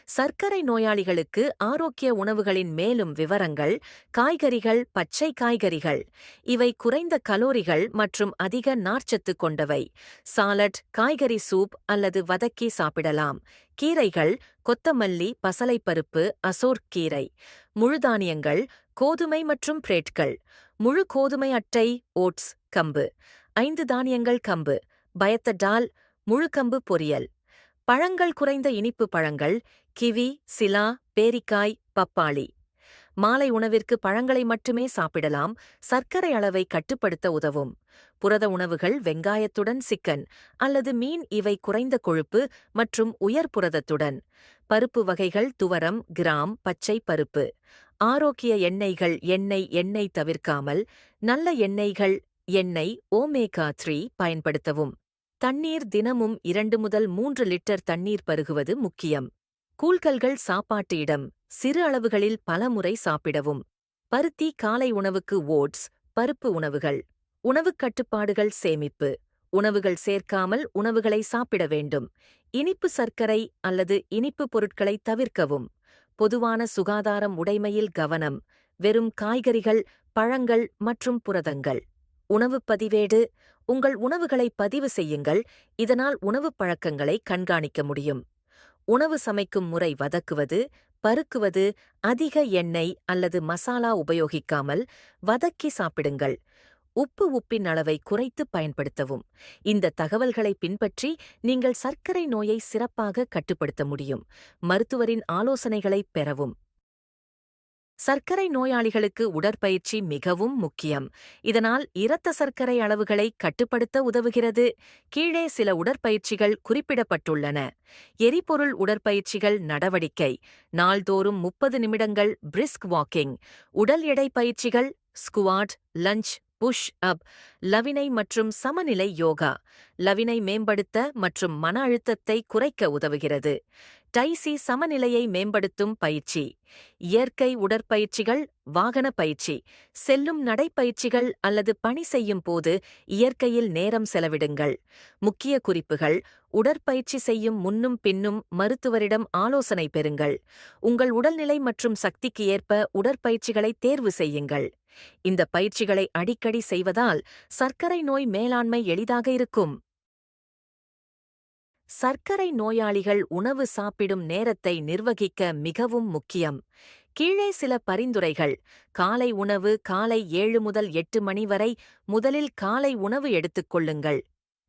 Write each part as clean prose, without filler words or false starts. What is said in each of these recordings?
சர்க்கரை நோயாளிகளுக்கு ஆரோக்கிய உணவுகளின் மேலும் விவரங்கள். காய்கறிகள், பச்சை காய்கறிகள். இவை குறைந்த கலோரிகள் மற்றும் அதிக நார்ச்சத்து கொண்டவை. சாலட், காய்கறி சூப் அல்லது வதக்கி சாப்பிடலாம். கீரைகள், கொத்தமல்லி, பசலைப்பருப்பு, அசோர் கீரை. முழுதானியங்கள், கோதுமை மற்றும் பிரெட்கள். முழு கோதுமை அட்டை, ஓட்ஸ், கம்பு. 5 தானியங்கள் கம்பு, பயத்த டால், முழு கம்பு பொரியல். பழங்கள், குறைந்த இனிப்பு பழங்கள். கிவி, சிலா, பேரிக்காய், பப்பாளி. மாலை உணவிற்கு பழங்களை மட்டுமே சாப்பிடலாம். சர்க்கரை அளவை கட்டுப்படுத்த உதவும். புரத உணவுகள், வெங்காயத்துடன் சிக்கன் அல்லது மீன். இவை குறைந்த கொழுப்பு மற்றும் உயர் புரதத்துடன். பருப்பு வகைகள், துவரம், கிராம், பச்சை பருப்பு. ஆரோக்கிய எண்ணெய்கள், எண்ணெய் தவிர்க்காமல். நல்ல எண்ணெய்கள், எண்ணெய், ஓமேகா 3 பயன்படுத்தவும். தண்ணீர், தினமும் 2 முதல் 3 லிட்டர் தண்ணீர் பருகுவது முக்கியம். கூழ்கல்கள், சாப்பாட்டு இடம். சிறு அளவுகளில் பலமுறை சாப்பிடவும். பருத்தி, காலை உணவுக்கு ஓட்ஸ், பருப்பு உணவுகள். உணவுக் கட்டுப்பாடுகள், சேமிப்பு. உணவுகள் சேர்க்காமல் உணவுகளை சாப்பிட வேண்டும். இனிப்பு சர்க்கரை அல்லது இனிப்பு பொருட்களை தவிர்க்கவும். பொதுவான சுகாதாரம் உடைமையில் கவனம். வெறும் காய்கறிகள், பழங்கள் மற்றும் புரதங்கள். உணவுப் பதிவேடு. உங்கள் உணவுகளை பதிவு செய்யுங்கள். இதனால் உணவுப் பழக்கங்களை கண்காணிக்க முடியும். உணவு சமைக்கும் முறை: வதக்குவது, பருக்குவது. அதிக எண்ணெய் அல்லது மசாலா உபயோகிக்காமல் வதக்கி சாப்பிடுங்கள். உப்பின் அளவை குறைத்து பயன்படுத்தவும். இந்த தகவல்களை பின்பற்றி நீங்கள் சர்க்கரை நோயை சிறப்பாக கட்டுப்படுத்த முடியும். மருத்துவரின் ஆலோசனைகளைப் பெறவும். சர்க்கரை நோயாளிகளுக்கு உடற்பயிற்சி மிகவும் முக்கியம். இதனால் இரத்த சர்க்கரை அளவுகளை கட்டுப்படுத்த உதவுகிறது. கீழே சில உடற்பயிற்சிகள் குறிப்பிடப்பட்டுள்ளன. எரிபொருள் உடற்பயிற்சிகள் நடவடிக்கை. நாள்தோறும் 30 நிமிடங்கள் பிரிஸ்க் வாக்கிங். உடல் எடை பயிற்சிகள்: ஸ்குவாட், லஞ்ச், புஷ் அப். லவினை மற்றும் சமநிலை யோகா. லவினை மேம்படுத்த மற்றும் மன அழுத்தத்தை குறைக்க உதவுகிறது. டைசி, சமநிலையை மேம்படுத்தும் பயிற்சி. இயற்கை உடற்பயிற்சிகள்: வாகன பயிற்சி. செல்லும் நடைப்பயிற்சிகள் அல்லது பணி செய்யும் போது இயற்கையில் நேரம் செலவிடுங்கள். முக்கிய குறிப்புகள்: உடற்பயிற்சி செய்யும் முன்னும் பின்னும் மருத்துவரிடம் ஆலோசனை பெறுங்கள். உங்கள் உடல்நிலை மற்றும் சக்திக்கு ஏற்ப உடற்பயிற்சிகளை தேர்வு செய்யுங்கள். இந்த பயிற்சிகளை அடிக்கடி செய்வதால் சர்க்கரை நோய் மேலாண்மை எளிதாக இருக்கும். சர்க்கரை நோயாளிகள் உணவு சாப்பிடும் நேரத்தை நிர்வகிக்க மிகவும் முக்கியம். கீழே சில பரிந்துரைகள். காலை உணவு: காலை 7 முதல் 8 மணி வரை முதலில் காலை உணவு எடுத்துக்கொள்ளுங்கள்.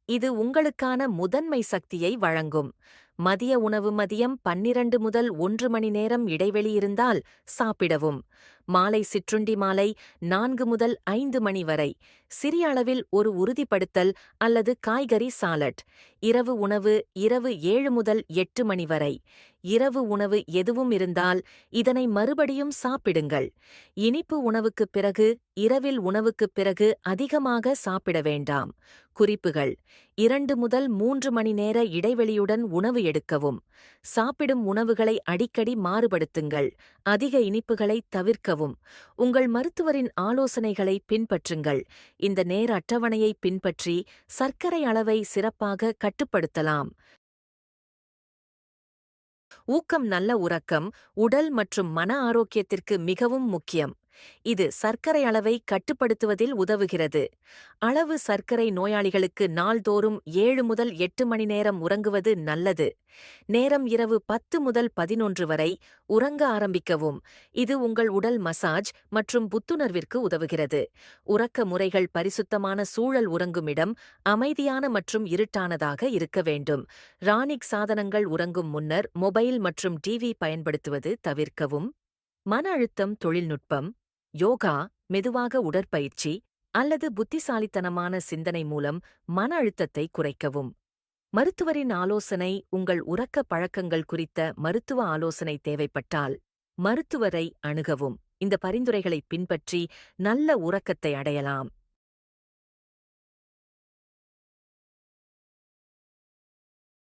இது உங்களுக்கான முதன்மை சக்தியை வழங்கும். மதிய உணவு: மதியம் 12 முதல் 1 மணி நேரம் இடைவெளி இருந்தால் சாப்பிடவும். மாலை சிற்றுண்டி: மாலை 4 முதல் 5 மணி வரை. சிறிய அளவில் ஒரு உறுதிப்படுத்தல் அல்லது காய்கறி சாலட். இரவு உணவு: இரவு 7 முதல் 8 மணி வரை. இரவு உணவு எதுவும் இருந்தால் இதனை மறுபடியும் சாப்பிடுங்கள். இனிப்பு உணவுக்குப் பிறகு, இரவில் உணவுக்குப் பிறகு அதிகமாக சாப்பிட வேண்டாம். குறிப்புகள்: 2 முதல் 3 மணி நேர இடைவெளியுடன் உணவு எடுக்கவும். சாப்பிடும் உணவுகளை அடிக்கடி மாறுபடுத்துங்கள். அதிக இனிப்புகளை தவிர்க்கவும். உங்கள் மருத்துவரின் ஆலோசனைகளை பின்பற்றுங்கள். இந்த நேர அட்டவணையை பின்பற்றி சர்க்கரை அளவை சிறப்பாக கட்டுப்படுத்தலாம். ஊக்கம்: நல்ல உறக்கம் உடல் மற்றும் மன ஆரோக்கியத்திற்கு மிகவும் முக்கியம். இது சர்க்கரை அளவை கட்டுப்படுத்துவதில் உதவுகிறது. அளவு: சர்க்கரை நோயாளிகளுக்கு நாள்தோறும் 7 முதல் 8 மணி நேரம் உறங்குவது நல்லது. நேரம்: இரவு 10 முதல் 11 வரை. உறங்க ஆரம்பிக்கவும். இது உங்கள் உடல் மசாஜ் மற்றும் புத்துணர்விற்கு உதவுகிறது. உறக்க முறைகள்: பரிசுத்தமான சூழல். உறங்கும் இடம் அமைதியான மற்றும் இருட்டானதாக இருக்க வேண்டும். ரானிக் சாதனங்கள்: உறங்கும் முன்னர் மொபைல் மற்றும் டிவி பயன்படுத்துவது தவிர்க்கவும். மன அழுத்தம் தொழில்நுட்பம். யோகா, மெதுவாக உடற்பயிற்சி அல்லது புத்திசாலித்தனமான சிந்தனை மூலம் மன அழுத்தத்தை குறைக்கவும். மருத்துவரின் ஆலோசனை: உங்கள் உறக்க பழக்கங்கள் குறித்த மருத்துவ ஆலோசனை தேவைப்பட்டால் மருத்துவரை அணுகவும். இந்த பரிந்துரைகளை பின்பற்றி நல்ல உறக்கத்தை அடையலாம்.